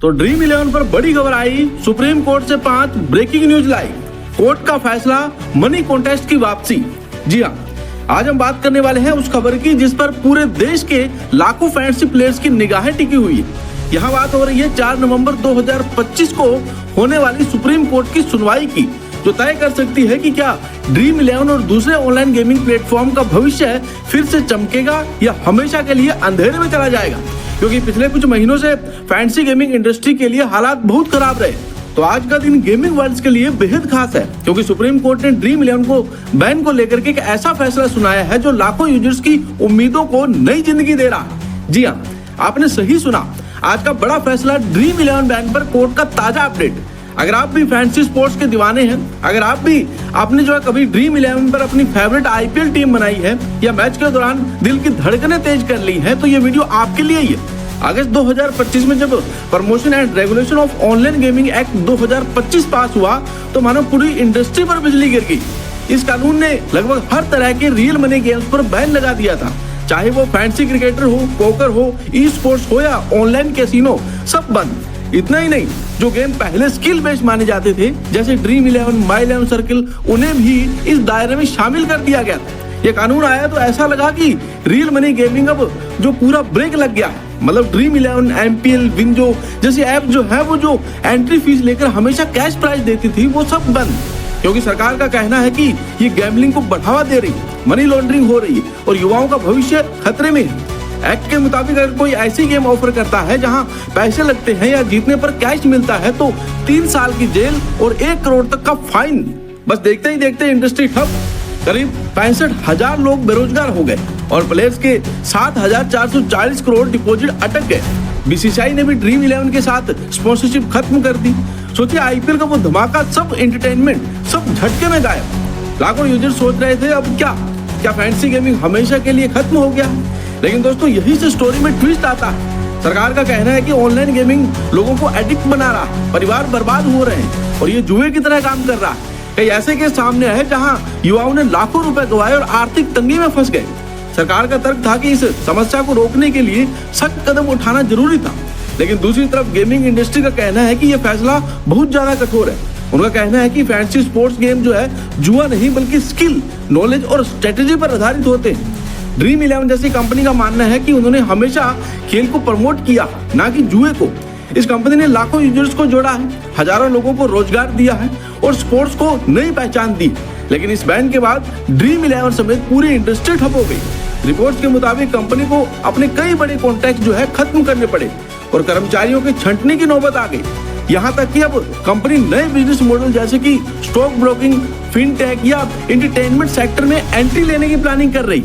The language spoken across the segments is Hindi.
तो ड्रीम 11 पर बड़ी खबर आई, सुप्रीम कोर्ट से 5 ब्रेकिंग न्यूज लाई। कोर्ट का फैसला, मनी कॉन्टेस्ट की वापसी। जी हाँ, आज हम बात करने वाले हैं उस खबर की जिस पर पूरे देश के लाखों फैंसी प्लेयर्स की निगाहें टिकी हुई है। यहाँ बात हो रही है 4 नवंबर 2025 को होने वाली सुप्रीम कोर्ट की सुनवाई की, जो तय कर सकती है कि क्या ड्रीम 11 और दूसरे ऑनलाइन गेमिंग प्लेटफॉर्म का भविष्य फिर से चमकेगा या हमेशा के लिए अंधेरे में चला जाएगा। क्योंकि पिछले कुछ महीनों से फैंसी गेमिंग इंडस्ट्री के लिए हालात बहुत खराब रहे। तो आज का दिन गेमिंग वर्ल्ड के लिए बेहद खास है, क्योंकि सुप्रीम कोर्ट ने ड्रीम 11 को बैन को लेकर के एक ऐसा फैसला सुनाया है जो लाखों यूजर्स की उम्मीदों को नई जिंदगी दे रहा है। जी हाँ, आपने सही सुना, आज का बड़ा फैसला ड्रीम 11 बैन पर कोर्ट का ताजा अपडेट। अगर आप भी फैंसी स्पोर्ट्स के दीवाने हैं, अगर आपने जो है कभी ड्रीम 11 पर अपनी फेवरेट आईपीएल टीम बनाई है या मैच के दौरान दिल की धड़कनें तेज कर ली है, तो ये वीडियो आपके लिए ही है। अगस्त 2025 में जब promotion and regulation of online gaming act 2025 पास हुआ तो मानो पूरी इंडस्ट्री पर बिजली गिर गई। इस कानून ने लगभग हर तरह के रियल मनी गेम्स पर बैन लगा दिया था, चाहे वो फैंसी क्रिकेटर हो, पोकर हो, ई स्पोर्ट्स हो या ऑनलाइन कैसीनो, सब बंद। इतना ही नहीं, जो गेम पहले स्किल बेस्ड माने जाते थे जैसे ड्रीम 11, माई 11 सर्किल, उन्हें भी इस दायरे में शामिल कर दिया गया। ये कानून आया तो ऐसा लगा कि रियल मनी गेमिंग अब जो पूरा ब्रेक लग गया। मतलब ड्रीम 11, एमपीएल, विंजो जैसी ऐप जो है वो जो एंट्री फीस लेकर हमेशा कैश प्राइज देती थी, वो सब बंद। क्योंकि सरकार का कहना है कि ये गैम्बलिंग को बढ़ावा दे रही, मनी लॉन्ड्रिंग हो रही है और युवाओं का भविष्य खतरे में है। एक्ट के मुताबिक अगर कोई ऐसी गेम ऑफर करता है जहां पैसे लगते हैं या जीतने पर कैश मिलता है तो 3 साल की जेल और 1 करोड़ तक का फाइन। बस देखते ही देखते इंडस्ट्री ठप। करीब 65,000 लोग बेरोजगार हो गए और प्लेयर्स के 7,440 करोड़ डिपॉजिट अटक गए। बीसीसीआई ने भी ड्रीम 11 के साथ स्पॉन्सरशिप खत्म कर दी। सोचिए, आईपीएल का वो धमाका, सब एंटरटेनमेंट सब झटके में गायब। लाखों यूजर सोच रहे थे अब क्या फैंसी गेमिंग हमेशा के लिए खत्म हो गया। लेकिन दोस्तों, यही से स्टोरी में ट्विस्ट आता है। सरकार का कहना है कि ऑनलाइन गेमिंग लोगों को एडिक्ट बना रहा है, परिवार बर्बाद हो रहे हैं और ये जुए की तरह काम कर रहा है। कई ऐसे केस सामने आए जहां युवाओं ने लाखों रुपए गंवाए और आर्थिक तंगी में फंस गए। सरकार का तर्क था कि इस समस्या को रोकने के लिए सख्त कदम उठाना जरूरी था। लेकिन दूसरी तरफ गेमिंग इंडस्ट्री का कहना है कि यह फैसला बहुत ज्यादा कठोर है। उनका कहना है कि फैंसी स्पोर्ट्स गेम जो है जुआ नहीं बल्कि स्किल, नॉलेज और स्ट्रेटेजी पर आधारित होते हैं। ड्रीम 11 जैसी कंपनी का मानना है कि उन्होंने हमेशा खेल को प्रमोट किया, ना कि जुए को। इस कंपनी ने लाखों यूजर्स को जोड़ा है, हजारों लोगों को रोजगार दिया है और स्पोर्ट्स को नई पहचान दी। लेकिन इस बैन के बाद ड्रीम 11 समेत पूरी इंडस्ट्री ठप हो गई। रिपोर्ट्स के मुताबिक कंपनी को अपने कई बड़े कॉन्ट्रैक्ट जो है खत्म करने पड़े और कर्मचारियों के छंटने की नौबत आ गई। यहाँ तक कि अब कंपनी नए बिजनेस मॉडल जैसे कि स्टॉक ब्रोकिंग, फिनटेक या एंटरटेनमेंट सेक्टर में एंट्री लेने की प्लानिंग कर रही।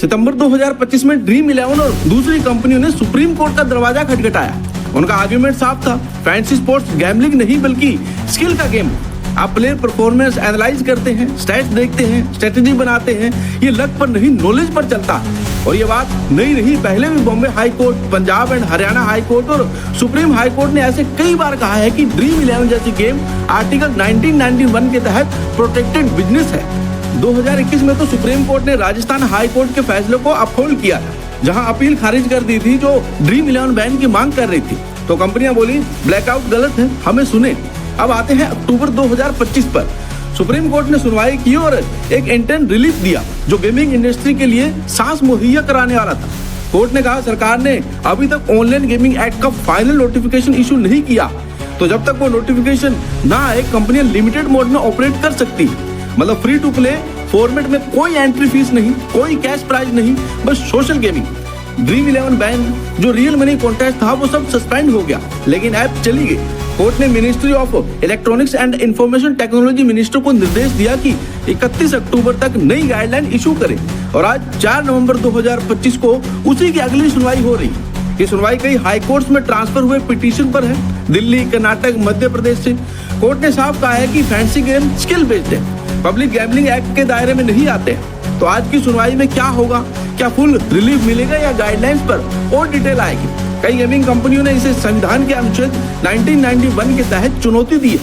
सितंबर 2025 में ड्रीम 11 और दूसरी कंपनियों ने सुप्रीम कोर्ट का दरवाजा खटखटाया। उनका आर्गुमेंट साफ था, फैंसी स्पोर्ट्स गैम्बलिंग नहीं बल्कि स्किल का गेम। आप प्लेयर परफॉर्मेंस एनालाइज करते हैं, स्टैट्स देखते हैं, स्ट्रेटेजी बनाते हैं, ये लक पर नहीं नॉलेज पर चलता है। और ये बात नई नहीं, पहले भी Bombay high court, Punjab and Haryana high court और सुप्रीम हाई कोर्ट ने ऐसे कई बार कहा है कि ड्रीम 11 जैसी गेम आर्टिकल 1991 के तहत प्रोटेक्टेड बिजनेस है। 2021 में तो सुप्रीम कोर्ट ने राजस्थान हाई कोर्ट के फैसले को अपहोल्ड किया था, जहां अपील खारिज कर दी थी जो ड्रीम 11 बैन की मांग कर रही थी। तो कंपनियां बोली ब्लैकआउट गलत है, हमें सुने। अब आते हैं अक्टूबर 2025 पर। सुप्रीम कोर्ट ने सुनवाई की और एक इंटेंट रिलीफ दिया जो गेमिंग इंडस्ट्री के लिए सांस मुहैया कराने वाला था। कोर्ट ने कहा सरकार ने अभी तक ऑनलाइन गेमिंग एक्ट का फाइनल नोटिफिकेशन इशू नहीं किया, तो जब तक वो नोटिफिकेशन ना आए कंपनियां लिमिटेड मोड में ऑपरेट कर सकती है। मतलब फ्री टू प्ले फॉर्मेट में कोई एंट्री फीस नहीं, कोई कैश प्राइज नहीं, बस सोशल गेमिंग। ड्रीम 11 बैन जो रियल मनी कॉन्टेस्ट था वो सब सस्पेंड हो गया, लेकिन ऐप चली गई। कोर्ट ने ministry of electronics and information technology minister को निर्देश दिया कि 31 अक्टूबर तक नई गाइडलाइन इशू करे और आज 4 नवंबर 2025 को उसी की अगली सुनवाई हो रही। ये सुनवाई कई हाई कोर्ट्स में ट्रांसफर हुए पिटीशन पर है, दिल्ली, कर्नाटक, मध्य प्रदेश से। कोर्ट ने साफ कहा है कि फैंसी गेम स्किल बेस्ड है, पब्लिक गैम्बलिंग एक्ट के दायरे में नहीं आते। तो आज की सुनवाई में क्या होगा, क्या फुल रिलीफ मिलेगा या गाइडलाइंस पर और डिटेल आएगी। कई गेमिंग कंपनियों ने इसे संविधान के अनुच्छेद 1991 के तहत चुनौती दी है।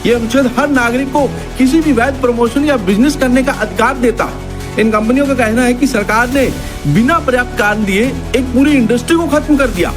ये अनुच्छेद हर नागरिक को किसी भी वैध प्रमोशन या बिजनेस करने का अधिकार देता है। इन कंपनियों का कहना है कि सरकार ने बिना पर्याप्त कारण दिए एक पूरी इंडस्ट्री को खत्म कर दिया।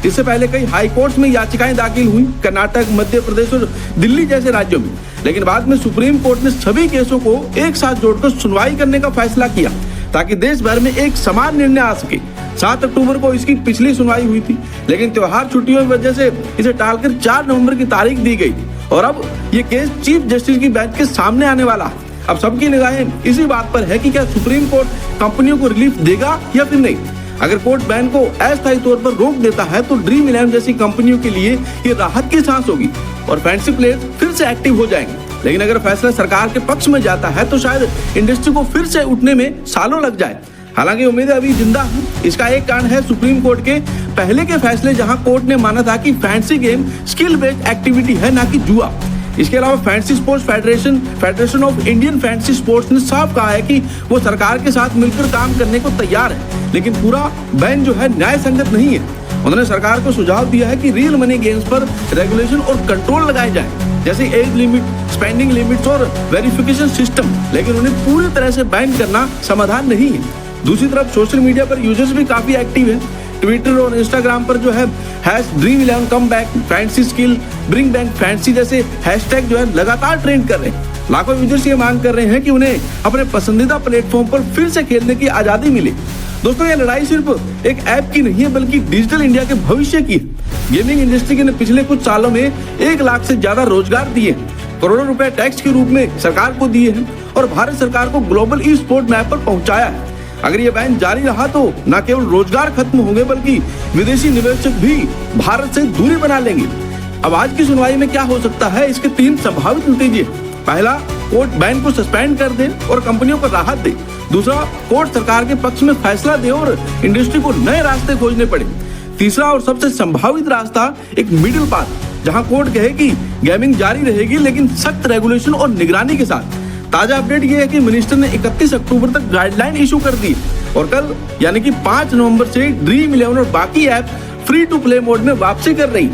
इससे पहले कई हाई कोर्ट्स में याचिकाएं दाखिल हुई, कर्नाटक, मध्य प्रदेश और दिल्ली जैसे राज्यों में, लेकिन बाद में सुप्रीम कोर्ट ने सभी केसों को एक साथ जोड़कर सुनवाई करने का फैसला किया ताकि देश भर में एक समान निर्णय आ सके। 7 अक्टूबर को इसकी पिछली सुनवाई हुई थी, लेकिन त्योहार छुट्टियों की वजह से इसे टालकर 4 नवंबर की तारीख दी गई और अब ये केस चीफ जस्टिस की बेंच के सामने आने वाला है। अब सबकी निगाहें इसी बात पर है कि क्या सुप्रीम कोर्ट कंपनियों को रिलीफ देगा या फिर नहीं। अगर कोर्ट बैन को अस्थायी तौर पर रोक देता है तो ड्रीम 11 जैसी कंपनियों के लिए ये राहत की सांस होगी और फैंसी प्लेयर्स फिर से एक्टिव हो जाएंगे। लेकिन अगर फैसला सरकार के पक्ष में जाता है तो शायद इंडस्ट्री को फिर से उठने में सालों लग जाए। हालांकि उम्मीदें अभी जिंदा हैं। इसका एक कारण है सुप्रीम कोर्ट के पहले के फैसले, जहां कोर्ट ने माना था कि fancy game skill based activity है, ना कि जुआ। इसके अलावा fancy sports federation of Indian fancy sports ने साफ कहा है कि वो सरकार के साथ मिलकर काम करने को तैयार है, लेकिन पूरा बैन जो है न्याय संगत नहीं है। उन्होंने सरकार को सुझाव दिया है कि रियल मनी गेम्स पर रेगुलेशन और कंट्रोल लगाए जाएं, जैसे एज लिमिट, स्पेंडिंग लिमिट्स और वेरिफिकेशन सिस्टम, लेकिन उन्हें पूरी तरह से बैन करना समाधान नहीं है। दूसरी तरफ सोशल मीडिया पर यूजर्स भी काफी एक्टिव हैं। ट्विटर और इंस्टाग्राम पर जो है #Dream11 come back, fancy skill, bring back fancy जैसे हैशटैग जो है लगातार ट्रेंड कर रहे हैं। लाखों यूजर्स ये मांग कर रहे हैं कि उन्हें अपने पसंदीदा प्लेटफॉर्म पर फिर से खेलने की आजादी मिले। दोस्तों, ये लड़ाई सिर्फ एक ऐप की नहीं है, बल्कि डिजिटल इंडिया के भविष्य की है। गेमिंग इंडस्ट्री ने पिछले कुछ सालों में 1 लाख से ज्यादा रोजगार दिए, करोड़ों रुपए टैक्स के रूप में सरकार को दिए हैं और भारत सरकार को ग्लोबल ई स्पोर्ट मैप पर पहुंचाया है। अगर ये बैन जारी रहा तो न केवल रोजगार खत्म होंगे, बल्कि विदेशी निवेशक भी भारत से दूरी बना लेंगे। अब आज की सुनवाई में क्या हो सकता है, इसके 3 संभावित नतीजे। पहला, कोर्ट बैन को सस्पेंड कर दे और कंपनियों को राहत दे। दूसरा, कोर्ट सरकार के पक्ष में फैसला दे और इंडस्ट्री को नए रास्ते खोजने पड़े। तीसरा और सबसे संभावित रास्ता एक मिडिल पाथ, जहां कोर्ट कहे कि गेमिंग जारी रहेगी, लेकिन सख्त रेगुलेशन और निगरानी के साथ। ताजा अपडेट ये है कि मिनिस्टर ने 31 अक्टूबर तक गाइडलाइन इशू कर दी और कल यानी कि 5 नवंबर से ड्रीम 11 और बाकी app free to play mode में वापसी कर रही।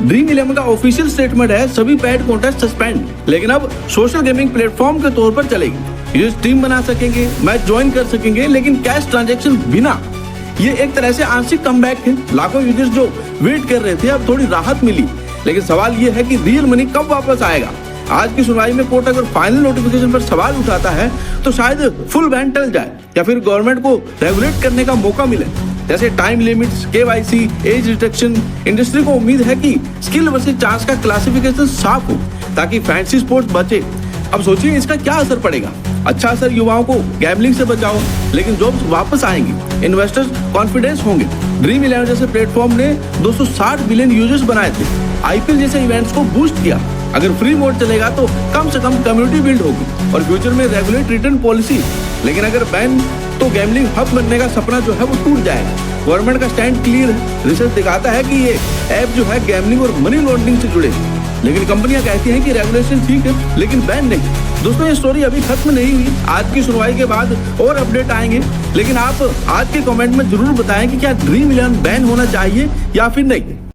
ड्रीम 11 का ऑफिशियल स्टेटमेंट है सभी पेड कॉन्टेस्ट सस्पेंड, लेकिन अब सोशल गेमिंग प्लेटफॉर्म के तौर पर चलेगी। यूजर्स टीम बना सकेंगे, मैच ज्वाइन कर सकेंगे, लेकिन कैश ट्रांजैक्शन बिना। ये एक तरह से आंशिक कमबैक है। लाखों यूजर्स जो वेट कर रहे थे, अब थोड़ी राहत मिली, लेकिन सवाल ये है कि रियल मनी कब वापस आएगा। आज की सुनवाई में कोर्ट अगर फाइनल नोटिफिकेशन पर सवाल उठाता है तो शायद फुल बैन टल जाए या फिर गवर्नमेंट को रेगुलेट करने का मौका मिले, जैसे time limits, KYC, age restriction. Industry को उम्मीद है कि स्किल वर्सेस चांस का क्लासिफिकेशन साफ हो ताकि फैंसी स्पोर्ट्स बचे। अब सोचिए इसका क्या असर पड़ेगा। अच्छा असर, युवाओं को गैम्बलिंग से बचाओ, लेकिन जॉब्स वापस आएंगी, इन्वेस्टर्स कॉन्फिडेंस होंगे। ड्रीम 11 जैसे प्लेटफॉर्म ने 260 बिलियन यूजर्स बनाए थे, IPL जैसे इवेंट्स को बूस्ट किया। अगर फ्री मोड चलेगा तो कम से कम कम्युनिटी बिल्ड होगी और फ्यूचर में रेगुलेट रिटर्न पॉलिसी। लेकिन अगर बैन तो गैम्बलिंग हब बनने का सपना जो है वो टूट जाएगा। गवर्नमेंट का स्टैंड क्लियर है। रिसर्च दिखाता है कि ये ऐप जो है गैम्बलिंग और मनी लॉन्ड्रिंग से जुड़े, लेकिन कंपनियां कहती हैं कि रेगुलेशन ठीक है लेकिन बैन नहीं। दोस्तों, ये स्टोरी अभी खत्म नहीं हुई। आज की सुनवाई के बाद और अपडेट आएंगे, लेकिन आप आज के कमेंट में जरूर बताएं कि क्या ड्रीम 11 बैन होना चाहिए या फिर नहीं।